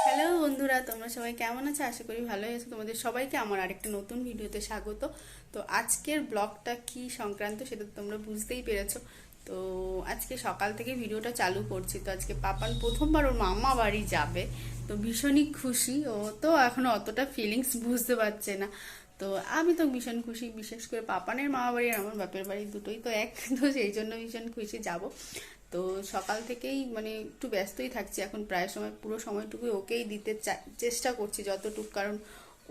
Hello বন্ধুরা, তোমরা সবাই কেমন আছো? আশা করি ভালোই আছো। তোমাদের সবাইকে আমার আরেকটা নতুন ভিডিওতে স্বাগত। তো আজকের ব্লগটা কি সংক্রান্ত সেটা তোমরা বুঝতেই পেরেছো। তো আজকে সকাল থেকে ভিডিওটা চালু করছি। তো আজকে পাপান প্রথমবার ওর মামা বাড়ি যাবে, তো ভীষণই খুশি। ও তো এখনো অতটা ফিলিংস বুঝতে পারছে না। তো আমি তো ভীষণ খুশি, বিশেষ করে পাপানের মামা বাড়ি আর আমার বাপের বাড়ি দুটোই তো এক, তো সেই জন্য ভীষণ খুশি যাব। তো সকাল থেকেই মানে একটু ব্যস্তই থাকছি এখন, প্রায় সময় পুরো সময়টুকুই ওকেই দিতে চেষ্টা করছি যতটুকু, কারণ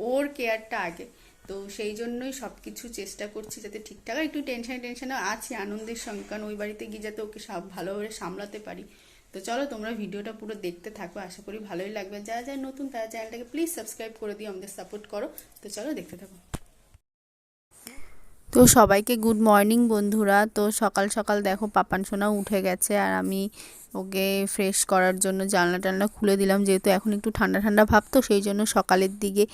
ওর কেয়ারটা আগে। তো সেই জন্যই সব কিছু চেষ্টা করছি যাতে ঠিকঠাক, একটু টেনশনে আছি আনন্দের সঙ্গে, কারণ ওই বাড়িতে গিয়ে যাতে ওকে সব ভালোভাবে সামলাতে পারি। তো চলো তোমরা ভিডিওটা পুরো দেখতে থাকো, আশা করি ভালোই লাগবে। যারা যারা নতুন তারা চ্যানেলটাকে প্লিজ সাবস্ক্রাইব করে দিও, আমাদের সাপোর্ট করো। তো চলো দেখতে থাকো। তো সবাইকে গুড মর্নিং বন্ধুরা। তো সকাল সকাল দেখো পাপান সোনা উঠে গেছে, আর আমি ওকে ফ্রেশ করার জন্য জানলা টানলা খুলে দিলাম, যেহেতু এখন একটু ঠান্ডা ঠান্ডা ভাব, তো সেই জন্য সকালের দিকে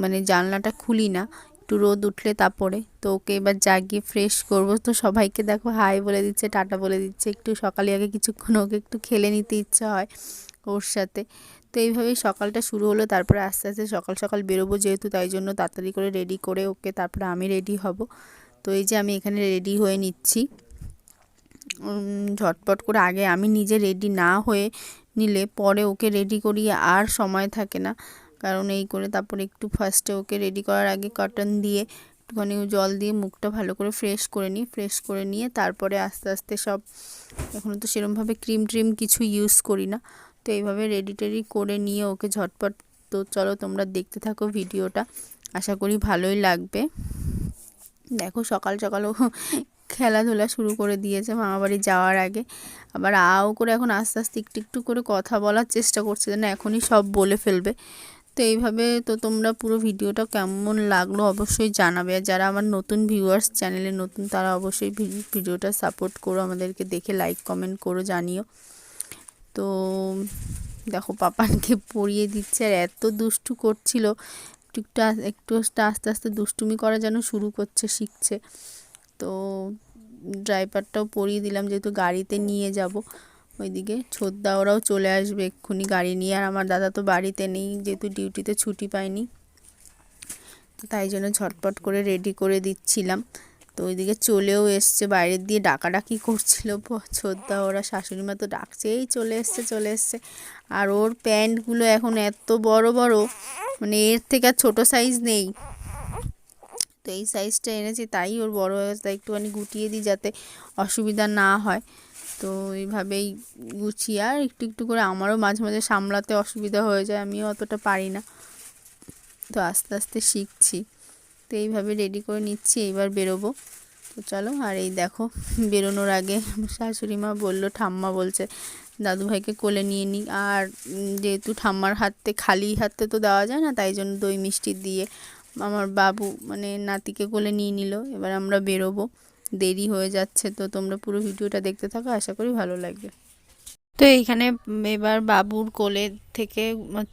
মানে জানলাটা খুলি না, একটু রোদ উঠলে তারপরে। তো ওকে এবার জাগিয়ে ফ্রেশ করব। তো সবাইকে দেখো হাই বলে দিচ্ছে, টাটা বলে দিচ্ছে। একটু সকালে আগে কিছুক্ষণ ওকে একটু খেলে নিতে ইচ্ছা হয় ওর সাথে। তো এইভাবেই সকালটা শুরু হলো। তারপরে আস্তে আস্তে সকাল সকাল বেরোবো যেহেতু, তাই জন্য তাড়াতাড়ি করে রেডি করে ওকে তারপরে আমি রেডি হব। তো এই যে আমি এখানে রেডি হয়ে নিচ্ছি ঝটপট করে। আগে আমি নিজে রেডি না হয়ে নিলে পরে ওকে রেডি করি আর সময় থাকে না, কারণ এই করে তারপরে একটু ফার্স্টে ওকে রেডি করার আগে কটন দিয়ে একটুখানি জল দিয়ে মুখটা ভালো করে ফ্রেশ করে নিই। ফ্রেশ করে নিয়ে তারপরে আস্তে আস্তে সব, এখনও তো সেরমভাবে ক্রিম ট্রিম কিছু ইউজ করি না। তো এইভাবে রেডি টেডি করে নিয়ে ওকে ঝটপট। তো চলো তোমরা দেখতে থাকো ভিডিওটা, আশা করি ভালোই লাগবে। দেখো সকাল সকাল ও খেলাধুলা শুরু করে দিয়েছে মামাবাড়ি যাওয়ার আগে। আবার আও করে এখন আস্তে আস্তে একটু একটু করে কথা বলার চেষ্টা করছে, যেন এখনই সব বলে ফেলবে। তো এইভাবে তো তোমরা পুরো ভিডিওটা কেমন লাগলো অবশ্যই জানাবে। আর যারা আমার নতুন ভিউয়ার্স, চ্যানেলে নতুন, তারা অবশ্যই ভিডিওটা সাপোর্ট করো, আমাদেরকে দেখে লাইক কমেন্ট করো, জানিও। তো দেখো পাপানকে পরিয়ে দিচ্ছে, আর এত দুষ্টু করছিল। একটু আস্তে আস্তে দুষ্টুমি করা যেন শুরু করছে, শিখছে। তো ড্রাইভারটাও পরিয়ে দিলাম, যেহেতু গাড়িতে নিয়ে যাব ওইদিকে। ছোদ্দা ওরাও চলে আসবে এক্ষুনি গাড়ি নিয়ে, আর আমার দাদা তো বাড়িতে নেই, যেহেতু ডিউটিতে ছুটি পায়নি। তো তাই জন্য ঝটপট করে রেডি করে দিচ্ছিলাম। তো ওইদিকে চলেও এসছে, বাইরের দিয়ে ডাকাডাকি করছিল ছোদ্দা ওরা, শাশুড়ি মা তো ডাকছে, এই চলে এসছে চলে এসছে। আর ওর প্যান্টগুলো এখন এত বড় বড়, মানে এর থেকে আর ছোটো সাইজ নেই। তো এই সাইজটা এনেছি, তাই ওর বড় হয়ে গেছে, তাই একটুখানি গুটিয়ে দিই যাতে অসুবিধা না হয়। তো এইভাবেই গুছিয়ে, আর একটু একটু করে আমারও মাঝে মাঝে সামলাতে অসুবিধা হয়ে যায়, আমিও অতটা পারি না, তো আস্তে আস্তে শিখছি। তো এইভাবে রেডি করে নিচ্ছি, এইবার বেরোবো। তো চলো। আর এই দেখো বেরোনোর আগে শাশুড়ি মা বললো, ঠাম্মা বলছে দাদুভাইকে কোলে নিয়ে নিই। আর যেহেতু ঠাম্মার হাতে খালি হাতে তো দেওয়া যায় না, তাই জন্য দই মিষ্টি দিয়ে আমার বাবু মানে নাতিকে কোলে নিয়ে নিল। এবার আমরা বেরোবো, দেরি হয়ে যাচ্ছে। তো তোমরা পুরো ভিডিওটা দেখতে থাকো, আশা করি ভালো লাগবে। তো এইখানে এবার বাবুর কোলে থেকে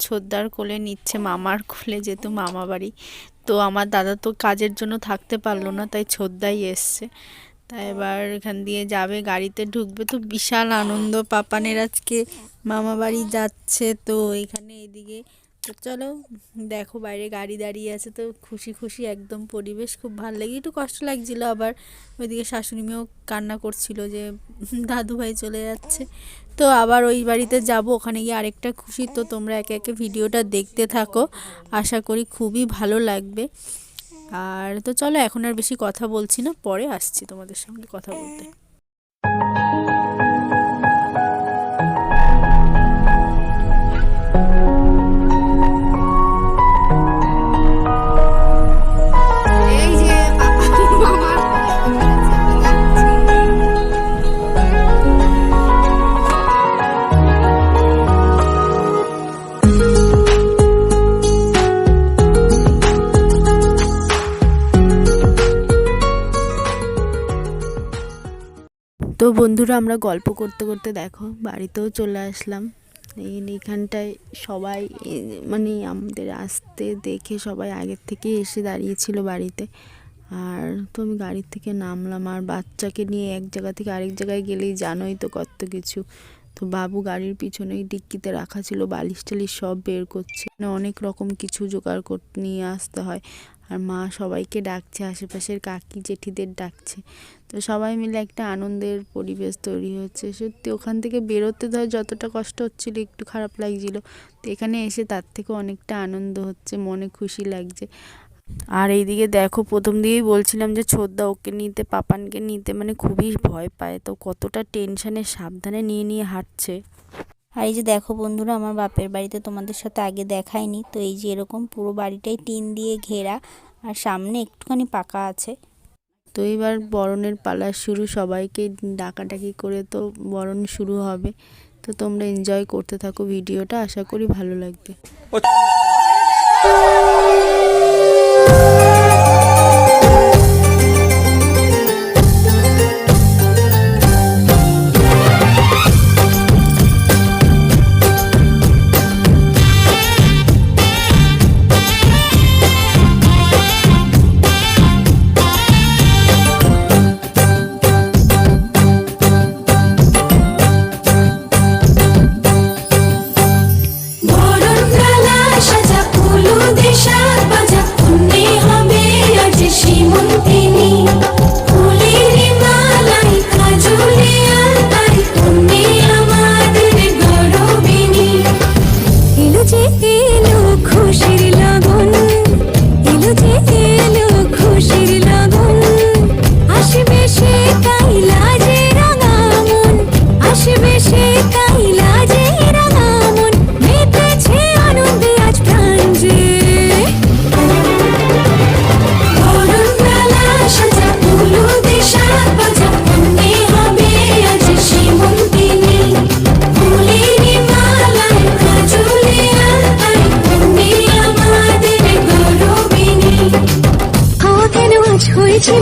ছোদ্দার কোলে নিচ্ছে মামার কোলে, যেহেতু মামা বাড়ি। তো আমার দাদা তো কাজের জন্য থাকতে পারলো না, তাই ছোদ্দাই এসছে। তাই এবার এখান দিয়ে যাবে, গাড়িতে ঢুকবে। তো বিশাল আনন্দ, পাপানের আজকে মামা বাড়ি যাচ্ছে। তো এখানে এদিকে তো চলো দেখো বাইরে গাড়ি দাঁড়িয়ে আছে, তো খুশি খুশি একদম পরিবেশ, খুব ভালো লাগে। একটু কষ্ট লাগছিল, আবার ওইদিকে শাশুড়ি মেয়েও কান্না করছিল যে দাদু ভাই চলে যাচ্ছে। তো আবার ওই বাড়িতে যাব, ওখানে গিয়ে আরেকটা খুশি। তো তোমরা একে একে ভিডিওটা দেখতে থাকো, আশা করি খুবই ভালো লাগবে। আর তো চলো এখন আর বেশি কথা বলছি না, পরে আসছি তোমাদের সঙ্গে কথা বলতে। এই যে মামার তো বন্ধুরা আমরা গল্প করতে করতে দেখো বাড়িতেও চলে আসলাম। এইখানটায় সবাই মানে আমাদের আসতে দেখে সবাই আগের থেকে এসে দাঁড়িয়েছিল বাড়িতে। আর তো আমি গাড়ির থেকে নামলাম, আর বাচ্চাকে নিয়ে এক জায়গা থেকে আরেক জায়গায় গেলেই জানোই তো কত কিছু। তো বাবু গাড়ির পিছনেই ডিক্কিতে রাখা ছিল, বালিশ টালিশ সব বের করছে, মানে অনেক রকম কিছু জোগাড় করতে নিয়ে আসতে হয়। আর মা সবাইকে ডাকছে, আশেপাশের কাকি জেঠিদের ডাকছে। তো সবাই মিলে একটা আনন্দের পরিবেশ তৈরি হচ্ছে। সত্যি ওখান থেকে বেরোতে ধর যতটা কষ্ট হচ্ছিলো, একটু খারাপ লাগছিলো, তো এখানে এসে তার থেকে অনেকটা আনন্দ হচ্ছে, মনে খুশি লাগছে। আর এইদিকে দেখো, প্রথম দিকেই বলছিলাম যে ছোদ্দা ওকে নিতে, পাপানকে নিতে মানে খুবই ভয় পায়, তো কতটা টেনশনে সাবধানে নিয়ে নিয়ে হাঁটছে। আর এই যে দেখো বন্ধুরা, আমার বাপের বাড়িতে তোমাদের সাথে আগে দেখায়নি, তো এই যে এরকম পুরো বাড়িটাই টিন দিয়ে ঘেরা, আর সামনে একটুখানি পাকা আছে। তো এবার বরণের পালা শুরু, সবাইকে ডাকাডাকি করে তো বরণ শুরু হবে। তো তোমরা এনজয় করতে থাকো ভিডিওটা, আশা করি ভালো লাগবে।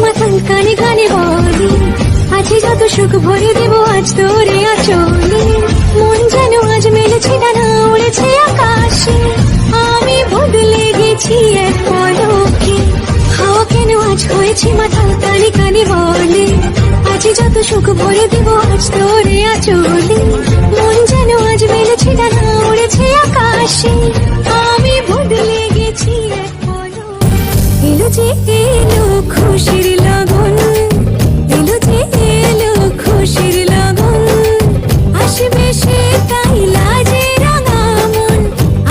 মাথায় কানে কানে বলি, আছে যত সুখ ভরে দেব আজ তোরে আচলে। মন যেন আজ মেলেছে ডানা, উড়েছে আকাশে, আমি বদলে গেছি এক পলকে। হাওয়া কেন আজ হয়েছে মাথা কানে কানে বলে, আছে যত সুখ ভরে দেব আজ তোরে আচলে। মন যেন আজ মেলেছে ডানা, উড়েছে আকাশে, আমি বদলে গেছি এক পলকে। এলো যে এলো খুশির লগন, এলো যে এলো খুশির লগন, আসবে সে তাই লাজে রাঙা মন,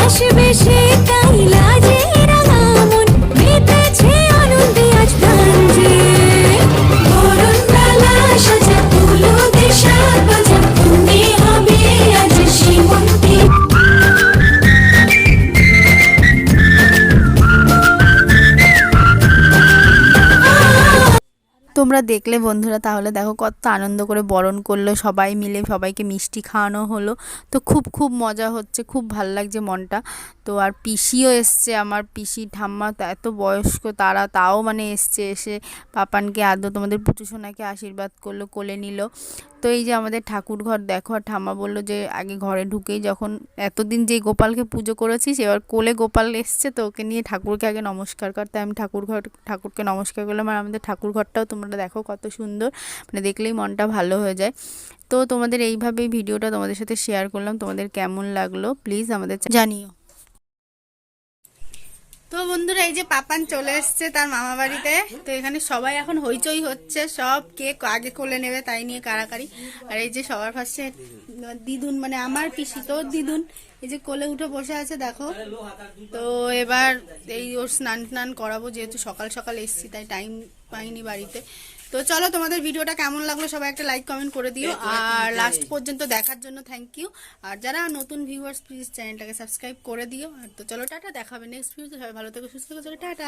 আসবে সে তাই লাজে রাঙা মন, মেতেছে আনন্দে আজ প্রাণ যে। বরণ ডালা সাজা ফুলো দেশা বাজা, তুমি হবে আজ সীমন্তে। তোমরা দেখলে বন্ধুরা, তাহলে দেখো কত আনন্দ করে বরণ করলো সবাই মিলে, সবাইকে মিষ্টি খাওয়ানো হলো। তো খুব খুব মজা হচ্ছে, খুব ভাল লাগছে মনটা। তো আর পিসিও এসছে, আমার পিসি ঠাম্মা এত বয়স্ক তারা, তাও মানে এসছে, এসে পাপানকে আদৌ তোমাদের পুচু সোনাকে আশীর্বাদ করলো, কোলে নিল। তো এই যে আমাদের ঠাকুর ঘর দেখো, আর ঠাম্মা বললো যে আগে ঘরে ঢুকেই, যখন এতদিন যেই গোপালকে পুজো করেছিস, এবার কোলে গোপাল এসছে, তো ওকে নিয়ে ঠাকুরকে আগে নমস্কার করতে, আমি ঠাকুরকে নমস্কার করলাম। আর আমাদের ঠাকুর ঘরটাও তোমরা দেখো কত সুন্দর, মানে দেখলেই মনটা ভালো হয়ে যায়। তো তোমাদের এইভাবেই ভিডিওটা তোমাদের সাথে শেয়ার করলাম, তোমাদের কেমন লাগলো প্লিজ আমাদের জানিও। তো বন্ধুরা, এই যে পাপান চলে এসছে তার মামা বাড়িতে। তো এখানে সবাই এখন হইচই হচ্ছে, সব কে আগে কোলে নেবে তাই নিয়ে কাড়াকাড়ি। আর এই যে সবার পাশে দিদুন, মানে আমার পিসি তোর দিদুন, এই যে কোলে উঠে বসে আছে দেখো। তো এবার এই ওর স্নান টান করাবো, যেহেতু সকাল সকাল এসছি তাই টাইম পাইনি বাড়িতে। তো চলো, তোমাদের ভিডিওটা কেমন লাগলো সবাই একটা লাইক কমেন্ট করে দিও, আর লাস্ট পর্যন্ত দেখার জন্য থ্যাংক ইউ। আর যারা নতুন ভিউয়ার্স প্লিজ চ্যানেলটাকে সাবস্ক্রাইব করে দিও। আর তো চলো টাটা, দেখা হবে নেক্সট ভিডিওতে, সবাই ভালো থেকো সুস্থ থেকো, চলো টাটা।